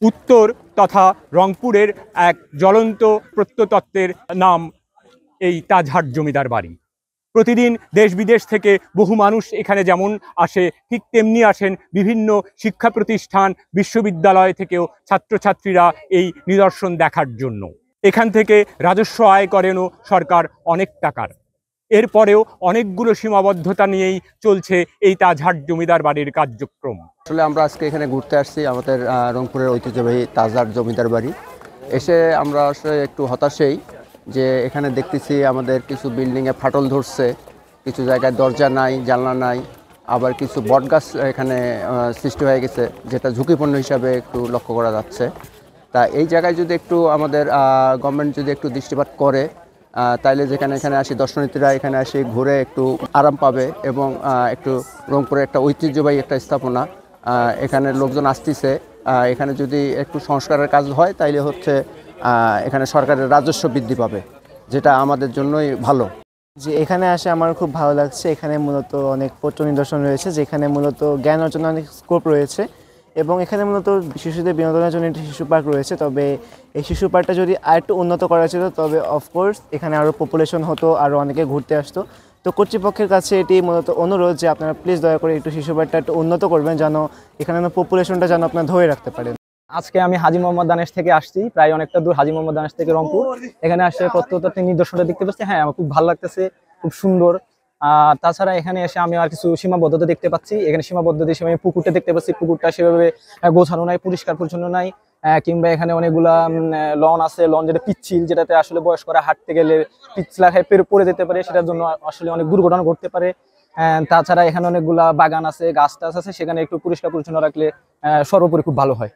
উত্তর তথা রংপুরের এক জ্বলন্ত প্রত্নতত্ত্বের নাম এই তাজহাট জমিদার বাড়ি। প্রতিদিন দেশ বিদেশ থেকে বহু মানুষ এখানে যেমন আসে, ঠিক তেমনি আসেন বিভিন্ন শিক্ষা প্রতিষ্ঠান, বিশ্ববিদ্যালয় থেকেও ছাত্রছাত্রীরা এই নিদর্শন দেখার জন্য। এখান থেকে রাজস্ব আয় করেনও সরকার অনেক টাকার। এরপরেও অনেকগুলো সীমাবদ্ধতা নিয়েই চলছে এই তাজহাট জমিদার বাড়ির কার্যক্রম। আসলে আমরা আজকে এখানে ঘুরতে আসছি আমাদের রংপুরের ঐতিহ্যবাহী তাজহাট জমিদার বাড়ি। এসে আমরা আসলে একটু হতাশই যে এখানে দেখতেছি আমাদের কিছু বিল্ডিংয়ে ফাটল ধরছে, কিছু জায়গায় দরজা নাই, জানলা নাই, আবার কিছু বটগাছ এখানে সৃষ্টি হয়ে গেছে, যেটা ঝুঁকিপূর্ণ হিসাবে একটু লক্ষ্য করা যাচ্ছে। তা এই জায়গায় যদি একটু আমাদের গভর্নমেন্ট যদি একটু দৃষ্টিপাত করে, তাইলে যেখানে এখানে আসি দর্শনার্থীরা এখানে আসি ঘুরে একটু আরাম পাবে এবং একটু রংপুরের একটা ঐতিহ্যবাহী একটা স্থাপনা, এখানে লোকজন আসতেছে, এখানে যদি একটু সংস্কারের কাজ হয় তাইলে হচ্ছে এখানে সরকারের রাজস্ব বৃদ্ধি পাবে, যেটা আমাদের জন্যই ভালো। যে এখানে আসে আমার খুব ভালো লাগছে। এখানে মূলত অনেক প্রত্ন নিদর্শন রয়েছে, যেখানে মূলত জ্ঞান অর্জনের অনেক স্কোপ রয়েছে এবং এখানে মূলত শিশুদের বিনোদনের জন্য একটি শিশু পার্ক রয়েছে। তবে এই শিশু পার্কটা যদি আরেকটু উন্নত করা যেত তবে অফকোর্স এখানে আরও পপুলেশন হতো, আরও অনেকে ঘুরতে আসতো। তো কর্তৃপক্ষের কাছে এটি মূলত অনুরোধ যে আপনারা প্লিজ দয়া করে একটু শিশু পার্কটা একটু উন্নত করবেন, যেন এখানে পপুলেশনটা যেন আপনারা ধরে রাখতে পারেন। আজকে আমি হাজী মোহাম্মদ দানেশ থেকে আসছি, প্রায় অনেকটা দূর, হাজী মোহাম্মদ দানেশ থেকে রংপুর। এখানে আসে প্রত্নতাত্ত্বিক নিদর্শনটা দেখতে পাচ্ছি। হ্যাঁ, আমার খুব ভালো লাগতেছে, খুব সুন্দর। তাছাড়া এখানে এসে আমি আর কিছু সীমাবদ্ধতা দেখতে পাচ্ছি। এখানে সীমাবদ্ধতা হিসেবে আমি পুকুরটা দেখতে পাচ্ছি, পুকুরটা সেভাবে গোছানো নাই, পরিষ্কার পরিচ্ছন্ন নাই। কিংবা এখানে অনেকগুলা লন আছে, লন যেটা পিচ্ছিল, যেটাতে আসলে বয়স্করা হাঁটতে গেলে পিছলা খায় পড়ে যেতে পারে, সেটার জন্য আসলে অনেক দুর্ঘটনা ঘটতে পারে। তাছাড়া এখানে অনেকগুলা বাগান আছে, গাছ টাছ আছে, সেখানে একটু পরিষ্কার পরিচ্ছন্ন রাখলে সর্বোপরি খুব ভালো হয়।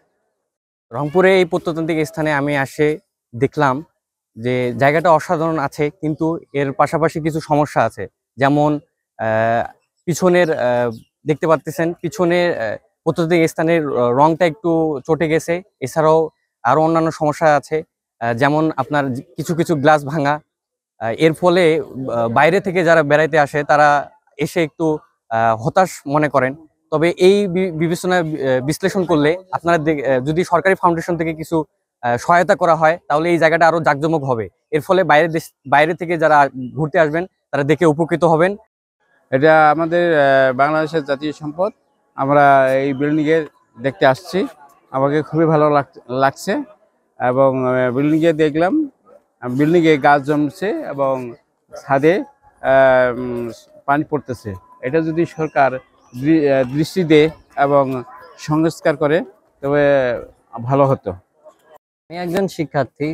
রংপুরে এই প্রত্নতান্ত্রিক স্থানে আমি আসে দেখলাম যে জায়গাটা অসাধারণ আছে, কিন্তু এর পাশাপাশি কিছু সমস্যা আছে। যেমন পিছনের দেখতে পাচ্ছেন, পিছনের প্রত্নতান্ত্রিক স্থানের রংটা একটু চটে গেছে। এছাড়াও আরো অন্যান্য সমস্যা আছে, যেমন আপনার কিছু কিছু গ্লাস ভাঙা। এর ফলে বাইরে থেকে যারা বেড়াইতে আসে তারা এসে একটু হতাশ মনে করেন। তবে এই বিবেচনা বিশ্লেষণ করলে আপনারা যদি সরকারি ফাউন্ডেশন থেকে কিছু সহায়তা করা হয় তাহলে এই জায়গাটা আরো জাঁকজমক হবে। এর ফলে বাইরে থেকে যারা ঘুরতে আসবেন তারা দেখে উপকৃত হবেন। এটা আমাদের বাংলাদেশের জাতীয় সম্পদ। আমরা এই বিল্ডিংয়ে দেখতে আসছি, আমাকে খুবই ভালো লাগছে এবং বিল্ডিংয়ে দেখলাম বিল্ডিংয়ে গাছ জমছে এবং ছাদে পানি পড়তেছে। এটা যদি সরকার দৃষ্টি দেয় এবং সংস্কার করে তবে ভালো হতো। আমি একজন শিক্ষার্থী।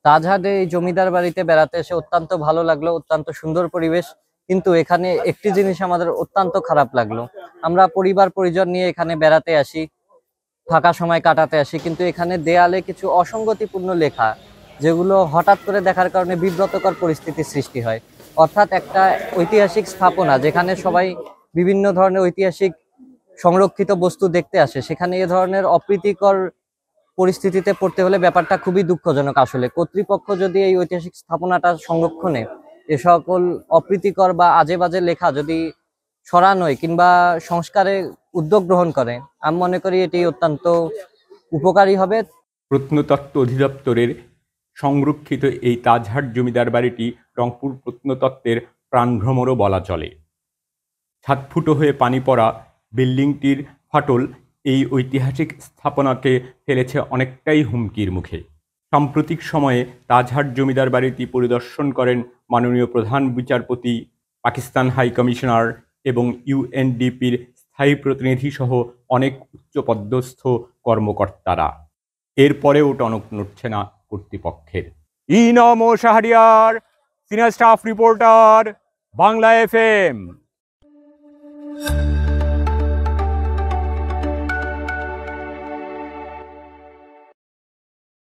তাজহাটে এই জমিদার বাড়িতে বেড়াতে এসে অত্যন্ত ভালো লাগলো, অত্যন্ত সুন্দর পরিবেশ। কিন্তু এখানে একটি জিনিস আমাদের অত্যন্ত খারাপ লাগলো। আমরা পরিবার পরিজন নিয়ে এখানে বেড়াতে আসি, ফাঁকা সময় কাটাতে আসি, কিন্তু এখানে দেয়ালে কিছু অসঙ্গতিপূর্ণ লেখা, যেগুলো হঠাৎ করে দেখার কারণে বিব্রতকর পরিস্থিতির সৃষ্টি হয়। অর্থাৎ একটা ঐতিহাসিক স্থাপনা যেখানে সবাই বিভিন্ন ধরনের ঐতিহাসিক সংরক্ষিত বস্তু দেখতে আসে, সেখানে এ ধরনের অপ্রীতিকর পরিস্থিতিতে পড়তে হলে ব্যাপারটা খুবই দুঃখজনক। আসলে কর্তৃপক্ষ যদি এই ঐতিহাসিক স্থাপনাটা সংরক্ষণে এ সকল অপ্রীতিকর বা আজে বাজে লেখা যদি সরানোয় কিংবা সংস্কারে উদ্যোগ গ্রহণ করে, আমি মনে করি এটি অত্যন্ত উপকারী হবে। প্রত্নতত্ত্ব অধিদপ্তরের সংরক্ষিত এই তাজহাট জমিদার বাড়িটি রংপুর প্রত্নতত্ত্বের প্রাণভ্রমরও বলা চলে। ছাদফুটো হয়ে পানি পড়া বিল্ডিংটির ফাটল এই ঐতিহাসিক স্থাপনাকে ফেলেছে অনেকটাই হুমকির মুখে। সাম্প্রতিক সময়ে তাজহাট জমিদার বাড়িটি পরিদর্শন করেন মাননীয় প্রধান বিচারপতি, পাকিস্তান হাই কমিশনার এবং ইউএনডিপির স্থায়ী প্রতিনিধি সহ অনেক উচ্চপদস্থ কর্মকর্তারা। এরপরেও টনক নড়ছে না কর্তৃপক্ষের। ইনম ও Shahriar, senior staff reporter, Bangla FM।